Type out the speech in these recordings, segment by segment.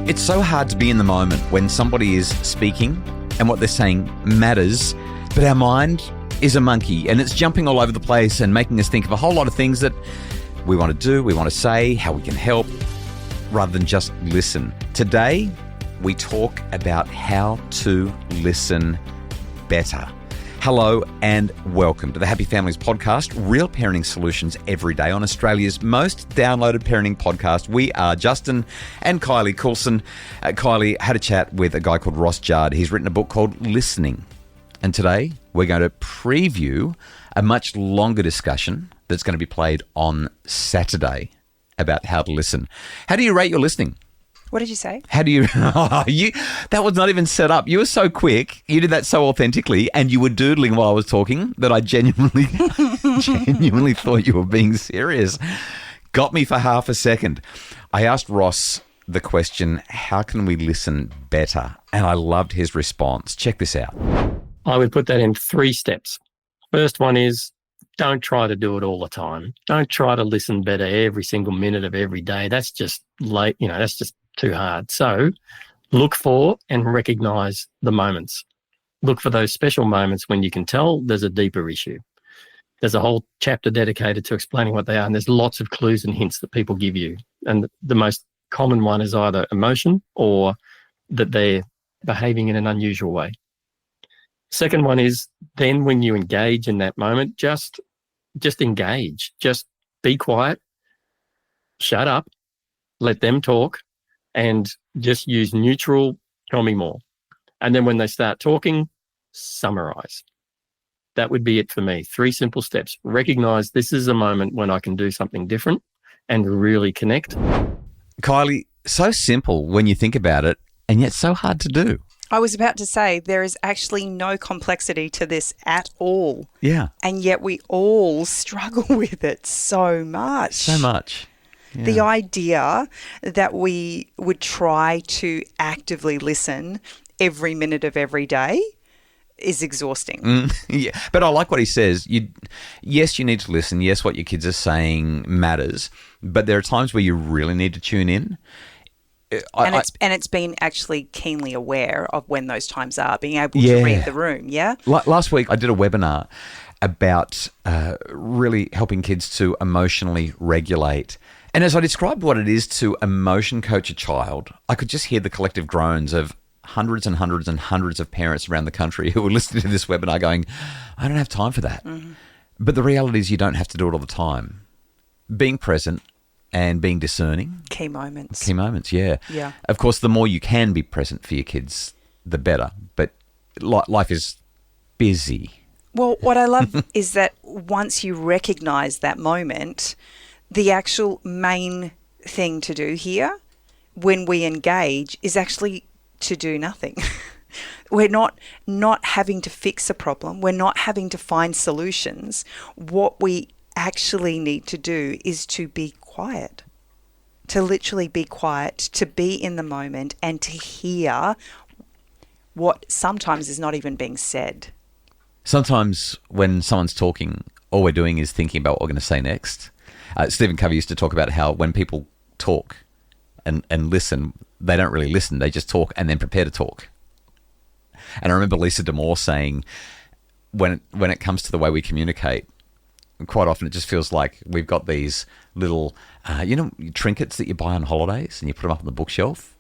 It's so hard to be in the moment when somebody is speaking and what they're saying matters, but our mind is a monkey and it's jumping all over the place and making us think of a whole lot of things that we want to do, we want to say, how we can help, rather than just listen. Today, we talk about how to listen better. Hello and welcome to the Happy Families Podcast, real parenting solutions every day on Australia's most downloaded parenting podcast. We are Justin and Kylie Coulson. Kylie had a chat with a guy called Ross Judd. He's written a book called Listening. And today we're going to preview a much longer discussion that's going to be played on Saturday about how to listen. How do you rate your listening? What did you say? How do you, that was not even set up. You were so quick. You did that so authentically and you were doodling while I was talking that I genuinely thought you were being serious. Got me for half a second. I asked Ross the question, how can we listen better? And I loved his response. Check this out. I would put that in 3 steps. First one is don't try to do it all the time. Don't try to listen better every single minute of every day. That's just late, that's just too hard. So look for and recognize the moments. Look for those special moments when you can tell there's a deeper issue. There's a whole chapter dedicated to explaining what they are, and there's lots of clues and hints that people give you. And the most common one is either emotion or that they're behaving in an unusual way. Second one is then when you engage in that moment, just engage. Just be quiet, shut up, let them talk, and just use neutral, tell me more. And then when they start talking, summarize. That would be it for me. 3 simple steps. Recognize this is a moment when I can do something different and really connect. Kylie, so simple when you think about it, and yet so hard to do. I was about to say there is actually no complexity to this at all. Yeah. And yet we all struggle with it so much. So much. Yeah. The idea that we would try to actively listen every minute of every day is exhausting. Yeah, but I like what he says. Yes, you need to listen. Yes, what your kids are saying matters. But there are times where you really need to tune in. It's been actually keenly aware of when those times are, being able to read the room, yeah? Last week I did a webinar about really helping kids to emotionally regulate. And as I described what it is to emotion coach a child, I could just hear the collective groans of hundreds and hundreds and hundreds of parents around the country who were listening to this webinar going, I don't have time for that. Mm-hmm. But the reality is you don't have to do it all the time. Being present and being discerning. Key moments, yeah. Yeah. Of course, the more you can be present for your kids, the better. But life is busy. Well, what I love is that once you recognize that moment, the actual main thing to do here when we engage is actually to do nothing. We're not having to fix a problem. We're not having to find solutions. What we actually need to do is to be quiet, to literally be quiet, to be in the moment and to hear what sometimes is not even being said. Sometimes when someone's talking, all we're doing is thinking about what we're going to say next. Stephen Covey used to talk about how when people talk and listen, they don't really listen. They just talk and then prepare to talk. And I remember Lisa D'Amour saying, when it comes to the way we communicate, quite often it just feels like we've got these little, trinkets that you buy on holidays and you put them up on the bookshelf.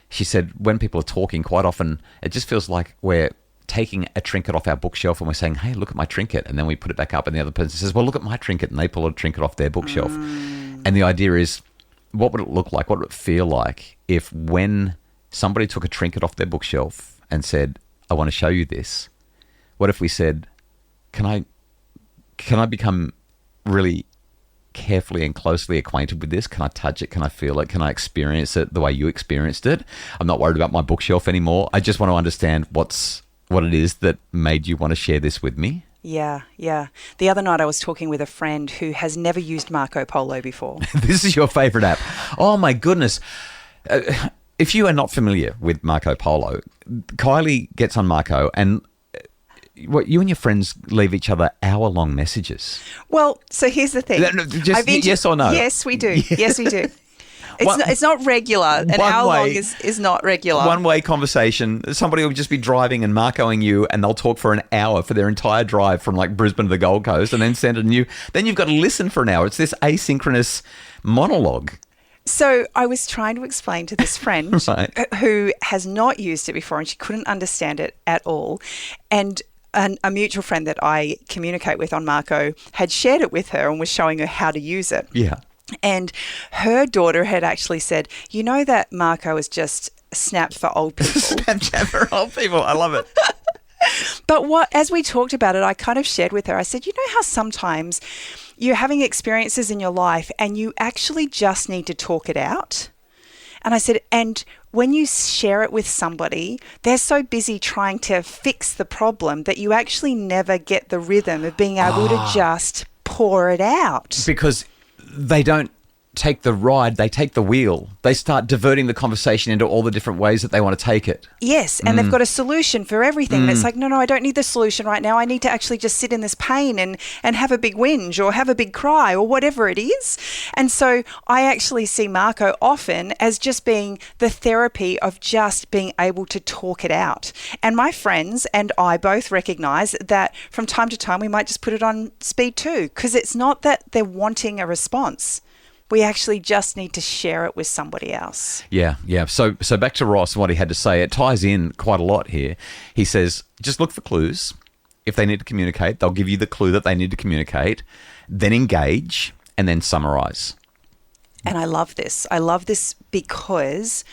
She said when people are talking, quite often it just feels like we're taking a trinket off our bookshelf and we're saying, hey, look at my trinket. And then we put it back up and the other person says, well, look at my trinket. And they pull a trinket off their bookshelf. And the idea is, what would it look like? What would it feel like if when somebody took a trinket off their bookshelf and said, I want to show you this? What if we said, can I become really carefully and closely acquainted with this? Can I touch it? Can I feel it? Can I experience it the way you experienced it? I'm not worried about my bookshelf anymore. I just want to understand what it is that made you want to share this with me. Yeah. The other night I was talking with a friend who has never used Marco Polo before. This is your favorite app. Oh my goodness. If you are not familiar with Marco Polo, Kylie gets on Marco and what, you and your friends leave each other hour-long messages. Well, so here's the thing. Just yes or no? Yes, we do. Yes, we do. It's not regular. An hour long is not regular. One-way conversation. Somebody will just be driving and Marcoing you, and they'll talk for an hour for their entire drive from like Brisbane to the Gold Coast, and then send a new. Then you've got to listen for an hour. It's this asynchronous monologue. So I was trying to explain to this friend Right. who has not used it before, and she couldn't understand it at all. And a mutual friend that I communicate with on Marco had shared it with her and was showing her how to use it. Yeah. And her daughter had actually said, you know that Marco is just Snap for old people. Snapchat for old people. I love it. But as we talked about it, I kind of shared with her, I said, you know how sometimes you're having experiences in your life and you actually just need to talk it out? And I said, and when you share it with somebody, they're so busy trying to fix the problem that you actually never get the rhythm of being able to just pour it out. Because they don't take the ride, they take the wheel. They start diverting the conversation into all the different ways that they want to take it. Yes, and they've got a solution for everything. And it's like, no, I don't need the solution right now. I need to actually just sit in this pain and have a big whinge or have a big cry or whatever it is. And so I actually see Marco often as just being the therapy of just being able to talk it out. And my friends and I both recognise that from time to time we might just put it on speed 2, because it's not that they're wanting a response. We actually just need to share it with somebody else. Yeah. So back to Ross and what he had to say. It ties in quite a lot here. He says, just look for clues. If they need to communicate, they'll give you the clue that they need to communicate, then engage, and then summarise. And I love this. I love this because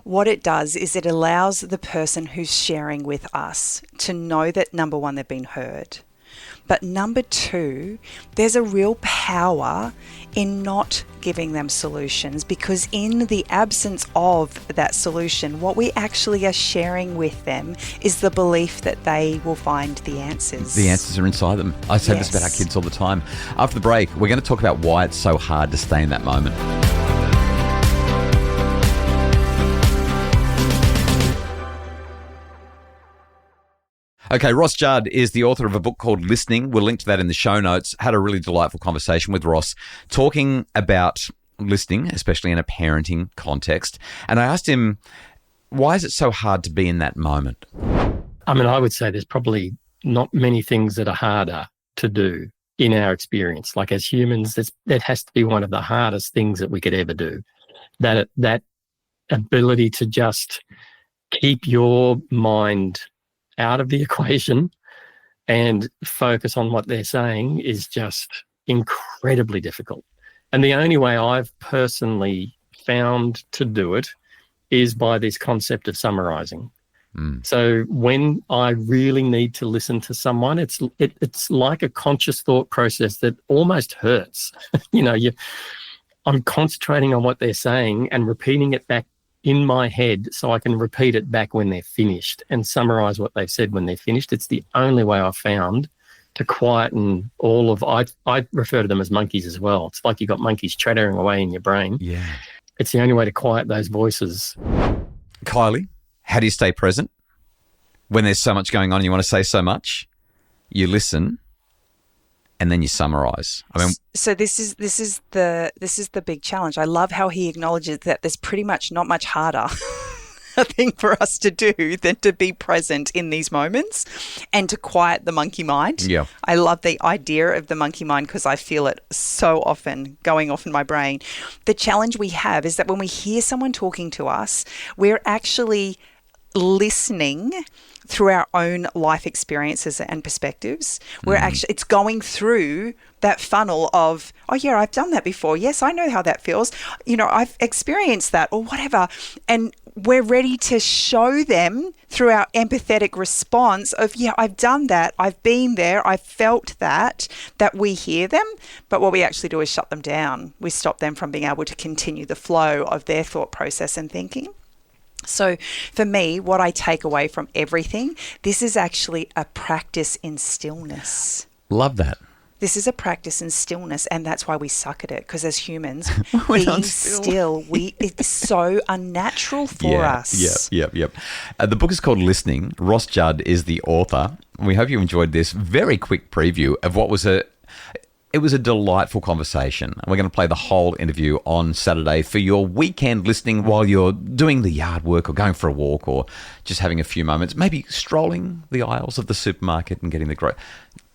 what it does is it allows the person who's sharing with us to know that, number one, they've been heard. But number 2, there's a real power in not giving them solutions, because in the absence of that solution, what we actually are sharing with them is the belief that they will find the answers. The answers are inside them. I say this about our kids all the time. After the break, we're going to talk about why it's so hard to stay in that moment. Okay, Ross Judd is the author of a book called Listening. We'll link to that in the show notes. Had a really delightful conversation with Ross talking about listening, especially in a parenting context. And I asked him, why is it so hard to be in that moment? I mean, I would say there's probably not many things that are harder to do in our experience. Like as humans, that has to be one of the hardest things that we could ever do. That ability to just keep your mind out of the equation and focus on what they're saying is just incredibly difficult. And the only way I've personally found to do it is by this concept of summarizing. So when I really need to listen to someone, it's like a conscious thought process that almost hurts. I'm concentrating on what they're saying and repeating it back in my head so I can repeat it back when they're finished and summarize what they've said when they're finished. It's the only way I've found to quieten all of, I refer to them as monkeys as well. It's like you've got monkeys chattering away in your brain. Yeah. It's the only way to quiet those voices. Kylie, how do you stay present when there's so much going on and you want to say so much? You listen and then you summarize. I mean, so this is the big challenge. I love how he acknowledges that there's pretty much not much harder a thing for us to do than to be present in these moments and to quiet the monkey mind. Yeah. I love the idea of the monkey mind because I feel it so often going off in my brain. The challenge we have is that when we hear someone talking to us, we're actually listening through our own life experiences and perspectives. We're actually, it's going through that funnel of, oh yeah, I've done that before. Yes, I know how that feels. I've experienced that or whatever. And we're ready to show them through our empathetic response of, yeah, I've done that. I've been there. I've felt that we hear them. But what we actually do is shut them down. We stop them from being able to continue the flow of their thought process and thinking. So for me, what I take away from everything, this is actually a practice in stillness. love that. This is a practice in stillness, and that's why we suck at it, because as humans, We're being not still, it's so unnatural for us. Yep. The book is called Listening. Ross Judd is the author. We hope you enjoyed this very quick preview of what was It was a delightful conversation. And we're going to play the whole interview on Saturday for your weekend listening while you're doing the yard work or going for a walk or just having a few moments, maybe strolling the aisles of the supermarket and getting the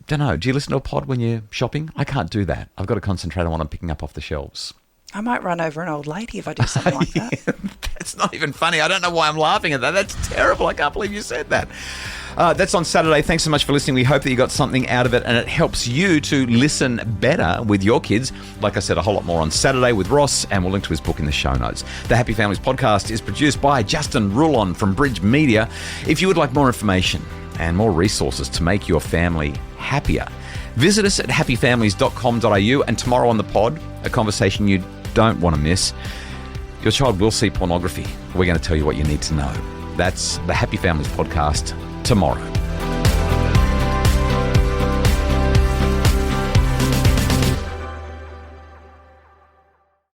don't know. Do you listen to a pod when you're shopping? I can't do that. I've got to concentrate on what I'm picking up off the shelves. I might run over an old lady if I do something like that. That's not even funny. I don't know why I'm laughing at that. That's terrible. I can't believe you said that. That's on Saturday. Thanks so much for listening. We hope that you got something out of it and it helps you to listen better with your kids. Like I said, a whole lot more on Saturday with Ross, and we'll link to his book in the show notes. The Happy Families podcast is produced by Justin Rulon from Bridge Media. If you would like more information and more resources to make your family happier, visit us at happyfamilies.com.au. And tomorrow on the pod, a conversation you don't want to miss. Your child will see pornography. We're going to tell you what you need to know. That's the Happy Families podcast tomorrow.